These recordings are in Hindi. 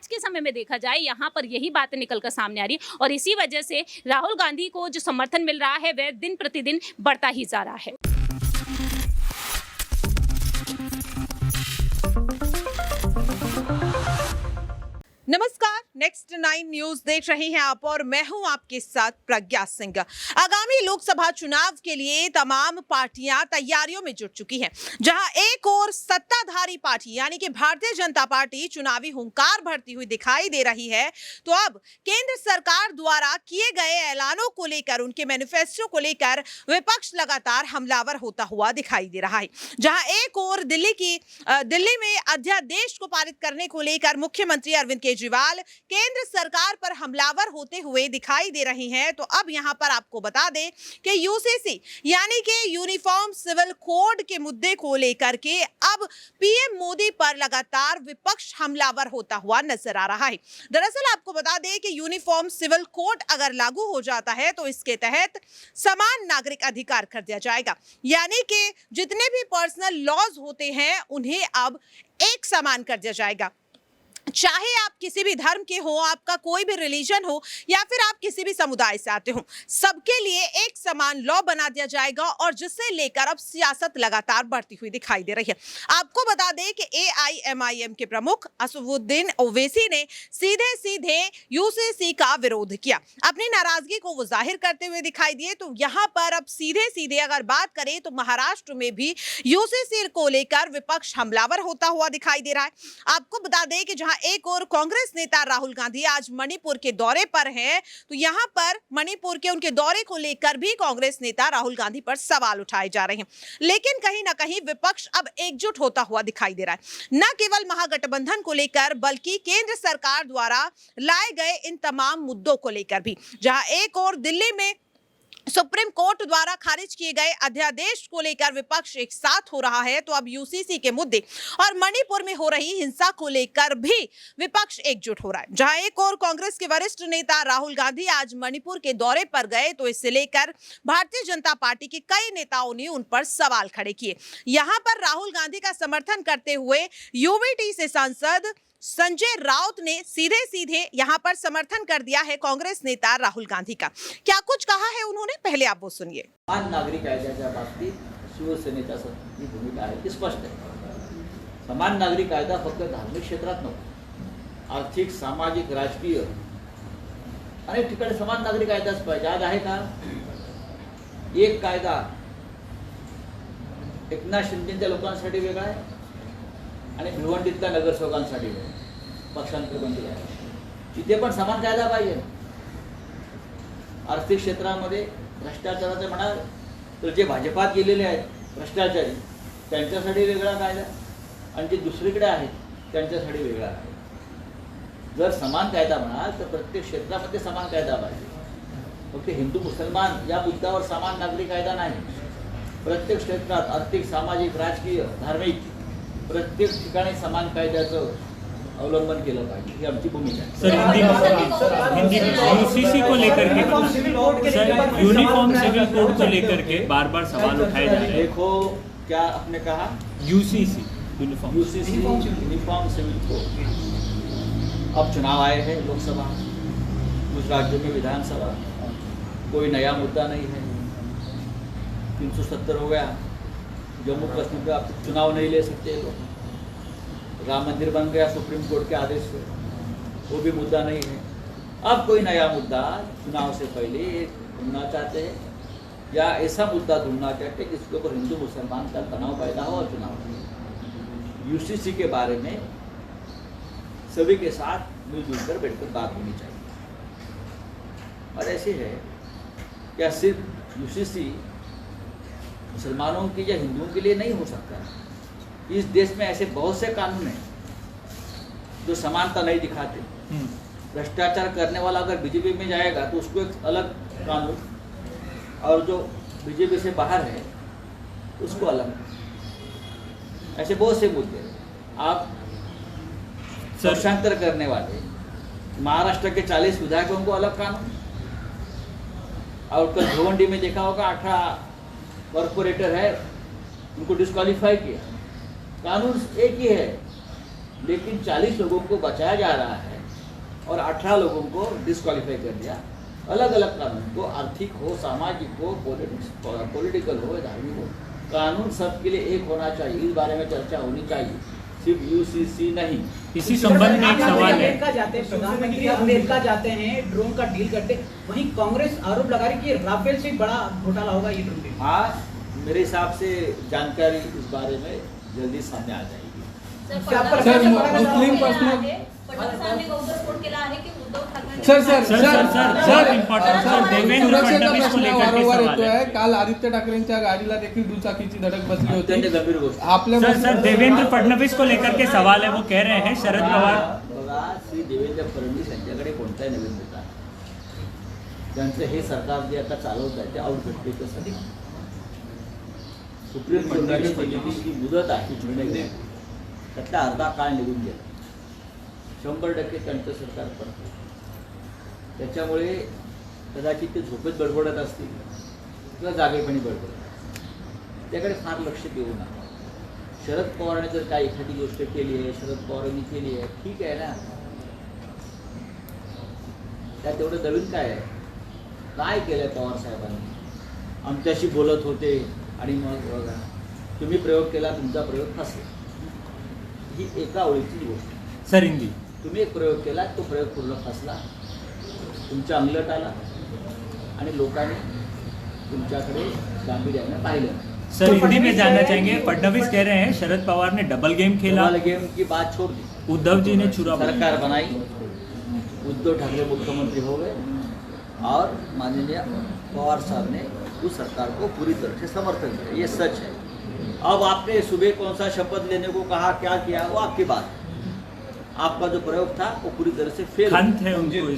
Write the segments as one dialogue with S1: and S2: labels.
S1: आज के समय में देखा जाए यहाँ पर यही बात निकलकर सामने आ रही है और इसी वजह से राहुल गांधी को जो समर्थन मिल रहा है वह दिन प्रतिदिन बढ़ता ही जा रहा है।
S2: नमस्कार, नेक्स्ट 9 न्यूज देख रहे हैं आप और मैं हूं आपके साथ प्रज्ञा सिंह। आगामी लोकसभा चुनाव के लिए तमाम पार्टियां तैयारियों में जुट चुकी हैं। जहां एक और सत्ताधारी पार्टी यानी कि भारतीय जनता पार्टी चुनावी हुंकार भरती हुई दिखाई दे रही है, तो अब केंद्र सरकार द्वारा किए गए ऐलानों को लेकर, उनके मैनिफेस्टो को लेकर विपक्ष लगातार हमलावर होता हुआ दिखाई दे रहा है। जहां एक और दिल्ली में अध्यादेश को पारित करने को लेकर मुख्यमंत्री अरविंद केजरीवाल केंद्र सरकार पर हमलावर होते हुए दिखाई दे रहे हैं, तो अब यहां पर आपको बता दें कि यूसीसी यानी कि यूनिफॉर्म सिविल कोड के मुद्दे को लेकर के अब पीएम मोदी पर लगातार विपक्ष हमलावर होता हुआ नजर आ रहा है। दरअसल आपको बता दें कि यूनिफॉर्म सिविल कोड अगर लागू हो जाता है तो इसके तहत समान नागरिक अधिकार कर दिया जाएगा, यानी कि जितने भी पर्सनल लॉज होते हैं उन्हें अब एक समान कर दिया जाएगा। चाहे आप किसी भी धर्म के हो, आपका कोई भी रिलीजन हो या फिर आप किसी भी समुदाय से आते हो, सबके लिए एक समान लॉ बना दिया जाएगा और जिससे लेकर अब सियासत लगातार बढ़ती हुई दिखाई दे रही है। आपको बता दें कि एआईएमआईएम के प्रमुख असदुद्दीन ओवैसी ने सीधे यूसीसी का विरोध किया, अपनी नाराजगी को वो जाहिर करते हुए दिखाई दिए। तो यहाँ पर अब सीधे अगर बात करें तो महाराष्ट्र में भी यूसीसी को लेकर विपक्ष हमलावर होता हुआ दिखाई दे रहा है। आपको बता दें कि जहां एक और कांग्रेस नेता राहुल गांधी आज मणिपुर के दौरे पर हैं, तो यहां पर मणिपुर के उनके दौरे को लेकर भी कांग्रेस नेता राहुल गांधी पर सवाल उठाए जा रहे हैं। लेकिन कहीं ना कहीं विपक्ष अब एकजुट होता हुआ दिखाई दे रहा है, न केवल महागठबंधन को लेकर बल्कि केंद्र सरकार द्वारा लाए गए इन तमाम मुद्दों को लेकर भी। जहां एक और दिल्ली में सुप्रीम कोर्ट द्वारा खारिज किए गए अध्यादेश को लेकर विपक्ष एक साथ हो रहा है, तो अब यूसीसी के मुद्दे और मणिपुर में हो रही हिंसा को लेकर भी विपक्ष एकजुट हो रहा है। जहां एक और कांग्रेस के वरिष्ठ नेता राहुल गांधी आज मणिपुर के दौरे पर गए, तो इससे लेकर भारतीय जनता पार्टी के कई नेताओं ने उन पर सवाल खड़े किए। यहां पर राहुल गांधी का समर्थन करते हुए यूवीटी से सांसद संजय राउत ने सीधे यहां पर समर्थन कर दिया है कांग्रेस नेता राहुल गांधी का। क्या कुछ कहा है उन्होंने, पहले आप वो सुनिए।
S3: समान नागरिक कायद्याच्या बाबतीत शिवसेनेच्या जी भूमिका आहे ती स्पष्ट आहे। समान नागरिक कायदा फक्त धार्मिक क्षेत्रात नको, आर्थिक, सामाजिक, राजकीय अनेक ठिकाणी समान नागरिक कायदाच पाहिजे। आज आहे का एक कायदा एकनाथ शिंदेच्या लोकांसाठी वेगळा आहे आणि भिवंडीतल्या नगरसेवकांसाठी पक्षांतर बंदी आहे, तिथे पण समान कायदा पाहिजे। आर्थिक क्षेत्रामध्ये भ्रष्टाचाराचे म्हणाल तर जे भाजपात गेलेले आहेत भ्रष्टाचारी त्यांच्यासाठी वेगळा कायदा आणि जे दुसरीकडे आहेत त्यांच्यासाठी वेगळा कायदा। जर समान कायदा म्हणाल तर प्रत्येक क्षेत्रामध्ये समान कायदा पाहिजे। फक्त हिंदू मुसलमान या मुद्द्यावर समान नागरिक कायदा नाही, प्रत्येक क्षेत्रात आर्थिक, सामाजिक, राजकीय, धार्मिक प्रत्येक ठिकाणी समान कायद्याचं अवलंबन केलं पाहिजे, ही आमची भूमिका है।
S4: हिंदी यूसीसी को लेकर के सर यूनिफॉर्म सिविल कोड को लेकर के बार सवाल उठाए जा रहे हैं।
S3: देखो क्या आपने कहा,
S4: यूसीसी
S3: यूनिफॉर्म सिविल कोड। अब चुनाव आए हैं लोकसभा, कुछ राज्यों में विधानसभा, कोई नया मुद्दा नहीं है। 370 हो गया, जम्मू कश्मीर का चुनाव नहीं ले सकते लोग, राम मंदिर बन गया सुप्रीम कोर्ट के आदेश से, वो भी मुद्दा नहीं है। अब कोई नया मुद्दा चुनाव से पहले ढूंढना चाहते हैं या ऐसा मुद्दा ढूंढना चाहते हैं जिसके ऊपर हिंदू मुसलमान का तनाव पैदा हो और चुनाव। यूसीसी के बारे में सभी के साथ मिलजुल कर बैठकर बात होनी चाहिए। और ऐसे है क्या सिर्फ यूसीसी मुसलमानों की या हिंदुओं के लिए नहीं हो सकता। इस देश में ऐसे बहुत से कानून हैं जो समानता नहीं दिखाते। भ्रष्टाचार करने वाला अगर बीजेपी में जाएगा तो उसको एक अलग कानून, और जो बीजेपी से बाहर है उसको अलग। ऐसे बहुत से मुद्दे। आप पक्षांतर करने वाले महाराष्ट्र के 40 विधायकों को अलग कानून, और कल भिवंडी में देखा होगा 18 कॉर्पोरेटर है उनको डिस्क्वालीफाई किया। कानून एक ही है, लेकिन 40 लोगों को बचाया जा रहा है और 18 लोगों को डिस्क्वालीफाई कर दिया। अलग अलग कानून को, आर्थिक हो, सामाजिक हो, पॉलिटिकल हो, धार्मिक हो, कानून सबके लिए एक होना चाहिए। इस बारे में चर्चा होनी चाहिए, सिर्फ यूसीसी नहीं।
S4: इसी संबंध में एक सवाल है।
S5: अमेरिका जाते हैं प्रधानमंत्री, अमेरिका जाते हैं, ड्रोन का डील करते, वहीं कांग्रेस आरोप लगा रही कि राफेल से बड़ा घोटाला होगा ये ड्रोन डील।
S3: आज मेरे हिसाब से जानकारी इस बारे में जल्दी सामने आ जाएगी।
S6: Muslim personal
S4: sir important sir Devendra Fadnavis को लेकर के
S6: वारंवार
S4: सवाल
S6: येतोय.
S4: है.
S6: काल आदित्य ठाकरेंच्या गाडीला देखील दुचाकीची धडक बसली
S3: अत्यंत
S6: होती.
S3: गंभीर गोष्ट.
S6: आपल्या
S4: सर देवेंद्र फडणवीस को लेकर के सवाल है. वो कह रहे हैं शरद पवार
S3: बघा, श्री देवेंद्र फडणवीस यांच्याकडे कोणताही नवीन मुद्दा नाही. त्यांचं हे सरकार जे आता चालवत आहे ते आउटकटेसाठी सुप्रीम कोर्टाने दिलेली जी मुदत आहे निर्णय घ्यायची, त्यातला अर्धा काळ निघून गेला. 100% त्यांचं सरकार पडतं. त्याच्यामुळे कदाचित ते झोपेत बडबडत असतील किंवा जागेपणी बडबडत, त्याकडे फार लक्ष देऊ नका. शरद पवारांनी जर काही एखादी गोष्ट केली आहे, शरद पवारांनी केली आहे, ठीक आहे ना, त्यात तेवढं नवीन काय आहे? काय केलं पवार साहेबांनी? आमच्याशी बोलत होते आणि मग बघा तुम्ही प्रयोग केला, तुमचा प्रयोग फसला. ही एका ओळीची गोष्ट.
S4: सर हिंदी
S3: तुम्ही एक प्रयोग केला, तो प्रयोग पूर्ण फसला, तुमच्या अंगलट आला आणि लोकांनी तुमच्याकडे गांभीर्याने पाहिलं.
S4: सर हिंदी में जानना चाहेंगे. फडणवीस कह रहे हैं शरद पवार ने डबल गेम खेला,
S3: डबल गेम की बात छोड़ दी.
S4: उद्धव जी ने छुरा
S3: सरकार बनाई, उद्धव ठाकरे मुख्यमंत्री हो गए और माननीय पवार साहब ने उस सरकार को पूरी तरह से समर्थन किया. ये सच है. अब आपने सुबह कौन सा शपथ लेने को कहा, क्या किया, वो आपकी बात है. आपका जो प्रयोग था वो पूरी तरह से फेल.
S4: खंत है उनको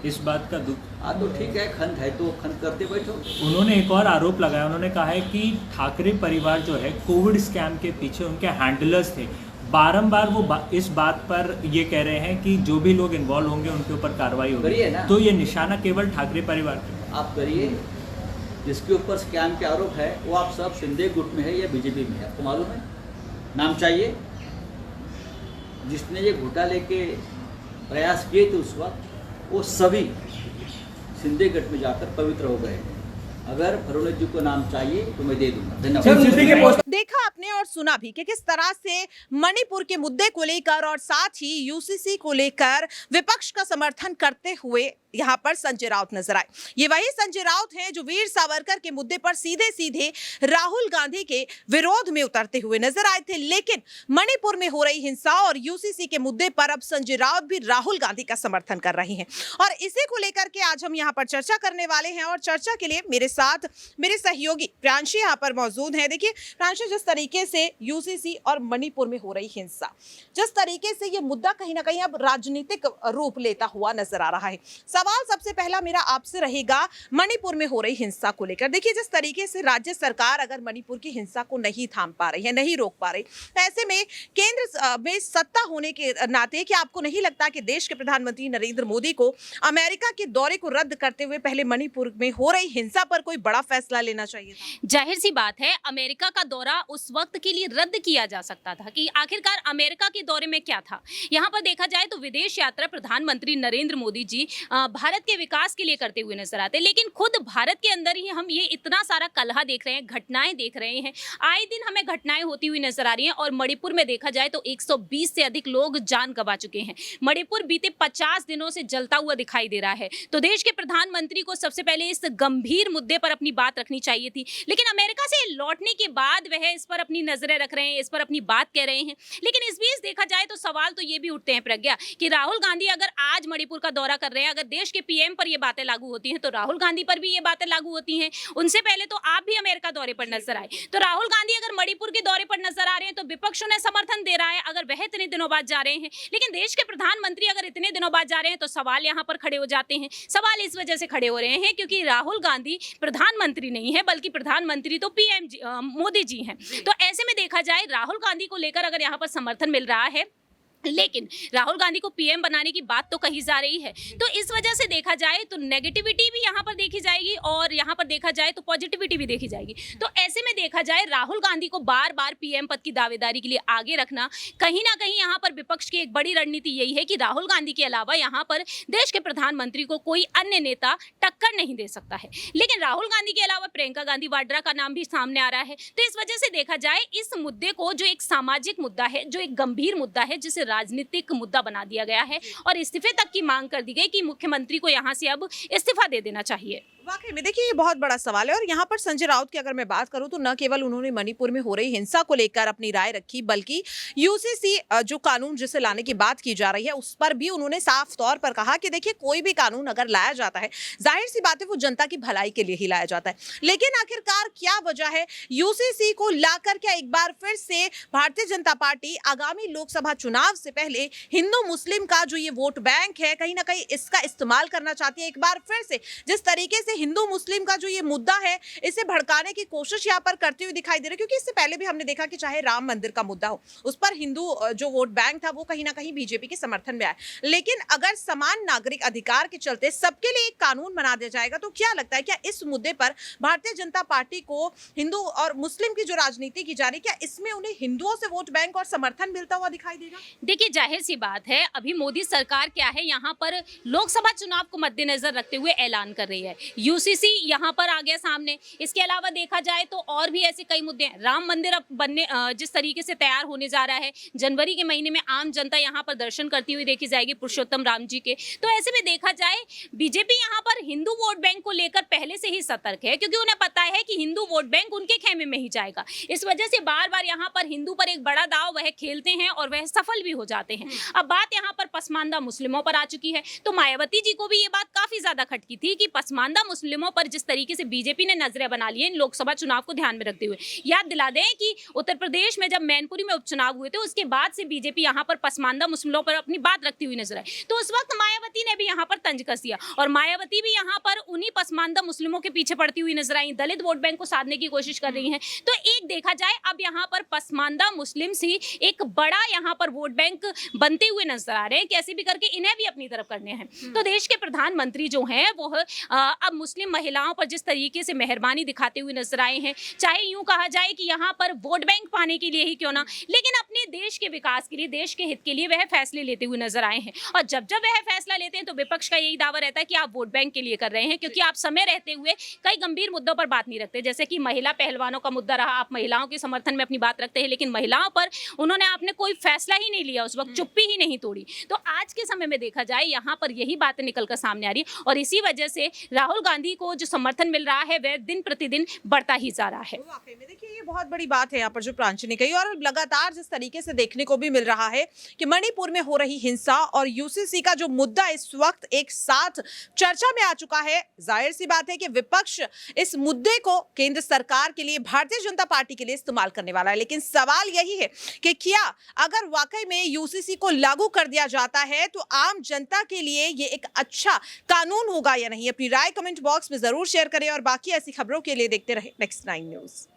S4: इस बात का दुख.
S3: हाँ तो ठीक है, खंत है तो खंत करते बैठो.
S4: उन्होंने एक और आरोप लगाया. उन्होंने कहा है कि ठाकरे परिवार जो है कोविड स्कैम के पीछे उनके हैंडलर्स थे. बारंबार वो इस बात पर ये कह रहे हैं कि जो भी लोग इन्वॉल्व होंगे उनके ऊपर कार्रवाई
S3: करिए
S4: होगी.
S3: ना.
S4: तो ये निशाना केवल ठाकरे परिवार का.
S3: आप करिए. जिसके ऊपर स्कैम के आरोप है वो आप सब शिंदे गुट में है या बीजेपी में है, आपको मालूम है? नाम चाहिए? जिसने ये घोटाले के प्रयास किए थे उस वक्त, वो सभी शिंदे गट में जाकर पवित्र हो गए. अगर फडणवीस जी को नाम चाहिए तो मैं दे दूंगा. धन्यवाद.
S2: देखा आपने और सुना भी कि किस तरह से मणिपुर के मुद्दे को लेकर और साथ ही यूसीसी को लेकर विपक्ष का समर्थन करते हुए यहाँ पर संजय राउत नजर आए. ये वही संजय राउत हैं जो वीर सावरकर के मुद्दे पर सीधे सीधे राहुल गांधी के विरोध में उतरते हुए नजर आए थे. लेकिन मणिपुर में हो रही हिंसा और यूसीसी के मुद्दे पर अब संजय राउत भी राहुल गांधी का समर्थन कर रही हैं. और इसी को लेकर के आज हम यहाँ पर चर्चा करने वाले हैं. और चर्चा के लिए मेरे साथ मेरे सहयोगी प्रियांशी यहाँ पर मौजूद हैं. देखिए प्रियांशी, जिस तरीके से यूसीसी और मणिपुर में हो रही हिंसा, जिस तरीके से ये मुद्दा कहीं ना कहीं अब राजनीतिक रूप लेता हुआ नजर आ रहा है, सवाल सबसे पहला मेरा आपसे रहेगा मणिपुर में हो रही हिंसा को लेकर. देखिए जिस तरीके से राज्य सरकार अगर मणिपुर की हिंसा को नहीं थाम पा रही है, नहीं रोक पा रही, तो ऐसे में केंद्र में सत्ता होने के नाते कि आपको नहीं लगता कि देश के प्रधानमंत्री नरेंद्र मोदी को अमेरिका के दौरे को रद्द करते हुए पहले मणिपुर में हो रही हिंसा पर कोई बड़ा फैसला लेना चाहिए था?
S1: जाहिर सी बात है, अमेरिका का दौरा उस वक्त के लिए रद्द किया जा सकता था कि आखिरकार अमेरिका के दौरे में क्या था. यहाँ पर देखा जाए तो विदेश यात्रा प्रधानमंत्री नरेंद्र मोदी जी भारत के विकास के लिए करते हुए नजर आते हैं. लेकिन खुद भारत के अंदर ही हम ये इतना सारा कलह देख रहे हैं, घटनाएं देख रहे हैं, आए दिन हमें घटनाएं होती हुई नजर आ रही हैं. और मणिपुर में देखा जाए तो 120 से अधिक लोग जान गंवा चुके हैं. मणिपुर बीते 50 दिनों से जलता हुआ दिखाई दे रहा है. तो देश के प्रधानमंत्री को सबसे पहले इस गंभीर मुद्दे पर अपनी बात रखनी चाहिए थी. लेकिन अमेरिका से लौटने के बाद वह इस पर अपनी नजरें रख रहे हैं, इस पर अपनी बात कह रहे हैं. लेकिन इस बीच देखा जाए तो सवाल तो ये भी उठते हैं प्रज्ञा कि राहुल गांधी अगर आज मणिपुर का दौरा कर रहे हैं, अगर देश के पीएम पर ये बातें लागू होती हैं तो राहुल गांधी पर भी ये बातें लागू होती हैं. उनसे पहले तो आप भी अमेरिका दौरे पर नजर आए. तो राहुल गांधी अगर मणिपुर के दौरे पर नजर आ रहे हैं तो विपक्ष उन्हें समर्थन दे रहा है अगर वह इतने दिनों बाद जा रहे हैं. लेकिन देश के प्रधानमंत्री अगर इतने दिनों बाद जा रहे हैं तो सवाल यहाँ पर खड़े हो जाते हैं. सवाल इस वजह से खड़े हो रहे हैं क्योंकि राहुल गांधी प्रधानमंत्री नहीं है, बल्कि प्रधानमंत्री तो पीएम मोदी जी हैं. तो ऐसे में देखा जाए राहुल गांधी को लेकर अगर यहाँ पर समर्थन मिल रहा है लेकिन राहुल गांधी को पीएम बनाने की बात तो कही जा रही है, तो इस वजह से देखा जाए तो नेगेटिविटी भी यहाँ पर देखी जाएगी और यहाँ पर देखा जाए तो पॉजिटिविटी भी देखी जाएगी। तो ऐसे में देखा जाए राहुल गांधी को बार बार पीएम पद की दावेदारी के लिए आगे रखना कहीं ना कहीं यहाँ पर विपक्ष की एक बड़ी रणनीति यही है कि राहुल गांधी के अलावा यहाँ पर देश के प्रधानमंत्री को कोई अन्य नेता टक्कर नहीं दे सकता है। लेकिन राहुल गांधी के अलावा प्रियंका गांधी वाड्रा का नाम भी सामने आ रहा है। तो इस वजह से देखा जाए इस मुद्दे को, जो एक सामाजिक मुद्दा है, जो एक गंभीर मुद्दा है, जिसे राजनीतिक मुद्दा बना दिया गया है और इस्तीफे तक की मांग कर दी गई कि मुख्यमंत्री को यहां से अब इस्तीफा दे देना चाहिए।
S2: वाकई में देखिए ये बहुत बड़ा सवाल है और यहाँ पर संजय राउत की अगर मैं बात करूं तो न केवल उन्होंने मणिपुर में हो रही हिंसा को लेकर अपनी राय रखी, बल्कि यूसीसी जो कानून जिसे लाने की बात की जा रही है उस पर भी उन्होंने साफ तौर पर कहा कि देखिए कोई भी कानून अगर लाया जाता है, जाहिर सी बात है वो जनता की भलाई के लिए ही लाया जाता है, लेकिन आखिरकार क्या वजह है यूसीसी को लाकर क्या एक बार फिर से भारतीय जनता पार्टी आगामी लोकसभा चुनाव से पहले हिंदू मुस्लिम का जो ये वोट बैंक है कहीं ना कहीं इसका इस्तेमाल करना चाहती है। एक बार फिर से जिस तरीके से हिंदू मुस्लिम का जो ये मुद्दा है इसे भड़काने की कोशिश यहाँ पर करते हुए दिखाई दे रही है, क्योंकि इससे पहले भी हमने देखा कि चाहे राम मंदिर का मुद्दा हो उस पर हिंदू जो वोट बैंक था वो कहीं ना कहीं बीजेपी के समर्थन में आया। लेकिन अगर समान नागरिक अधिकार के चलते सबके लिए एक कानून बना दिया जाएगा तो क्या लगता है क्या इस मुद्दे पर भारतीय जनता पार्टी को हिंदू और मुस्लिम की जो राजनीति की जा रही क्या इसमें उन्हें हिंदुओं से वोट बैंक और समर्थन मिलता हुआ दिखाई देगा?
S1: देखिए जाहिर सी बात है, अभी मोदी सरकार क्या है यहाँ पर लोकसभा चुनाव को मद्देनजर रखते हुए ऐलान कर रही है। यूसीसी यहाँ पर आ गया सामने। इसके अलावा देखा जाए तो और भी ऐसे कई मुद्दे हैं। राम मंदिर अब बनने जिस तरीके से तैयार होने जा रहा है, जनवरी के महीने में आम जनता यहाँ पर दर्शन करती हुई देखी जाएगी पुरुषोत्तम राम जी के। तो ऐसे में देखा जाए बीजेपी यहाँ पर हिंदू वोट बैंक को लेकर पहले से ही सतर्क है, क्योंकि उन्हें पता है कि हिंदू वोट बैंक उनके खेमे में ही जाएगा। इस वजह से बार बार यहाँ पर हिंदू पर एक बड़ा दाव वह खेलते हैं और वह सफल भी हो जाते हैं। अब बात यहाँ पर पसमानदा मुस्लिमों पर आ चुकी है, तो मायावती जी को भी ये बात काफी ज्यादा खटकी थी कि पसमानदा मुस्लिमों पर जिस तरीके से बीजेपी ने नजरें बना ली है इन लोकसभा चुनाव को ध्यान में रखते हुए। याद दिला दें कि उत्तर प्रदेश में जब मैनपुरी में उपचुनाव हुए थे उसके बाद से बीजेपी यहाँ पर पसमानदा मुस्लिमों पर अपनी बात रखती हुई नजर आई। तो उस वक्त मायावती ने भी यहाँ पर तंज कस दिया और मायावती भी यहाँ पर उन्हीं पसमानदा मुस्लिमों के पीछे पड़ती हुई नजर आई, दलित वोट बैंक को साधने की कोशिश कर रही हैं। तो एक देखा जाए अब यहाँ पर पसमानदा मुस्लिम ही एक बड़ा यहाँ पर वोट बैंक बनते हुए नजर आ रहे हैं, कैसे भी करके इन्हें भी अपनी तरफ करने हैं। तो देश के प्रधानमंत्री जो हैं वो अब मुस्लिम महिलाओं पर जिस तरीके से मेहरबानी दिखाते हुए नजर आए हैं, चाहे यूं कहा जाए कि यहाँ पर वोट बैंक पाने के लिए ही क्यों ना, लेकिन अपने देश के विकास के लिए, देश के हित के लिए वह फैसले लेते हुए नजर आए हैं। और जब जब वह फैसला लेते हैं तो विपक्ष का यही दावा रहता है कि आप वोट बैंक के लिए कर रहे हैं, क्योंकि आप समय रहते हुए कई गंभीर मुद्दों पर बात नहीं रखते। जैसे कि महिला पहलवानों का मुद्दा रहा, आप महिलाओं के समर्थन में अपनी बात रखते हैं, लेकिन महिलाओं पर उन्होंने आपने कोई फैसला ही नहीं लिया, उस वक्त चुप्पी ही नहीं तोड़ी। तो आज के समय में देखा जाए यहाँ पर यही बातें निकलकर सामने आ रही है और इसी वजह से राहुल गांधी को जो समर्थन मिल रहा है वह दिन प्रतिदिन बढ़ता ही जा रहा है।
S2: वाकई में देखिए ये बहुत बड़ी बात है यहाँ पर जो प्रांची ने कही, और लगातार जिस तरीके से देखने को भी मिल रहा है कि मणिपुर में हो रही हिंसा और यूसीसी का जो मुद्दा इस वक्त एक साथ चर्चा में आ चुका है, जाहिर सी बात है कि विपक्ष इस मुद्दे को केंद्र सरकार के लिए, भारतीय जनता पार्टी के लिए इस्तेमाल करने वाला है। लेकिन सवाल यही है कि क्या अगर वाकई में यूसीसी को लागू कर दिया जाता है तो आम जनता के लिए ये एक अच्छा कानून होगा या नहीं? अपनी राय कमेंट बॉक्स में जरूर शेयर करें और बाकी ऐसी खबरों के लिए देखते रहे नेक्स्ट 9 न्यूज।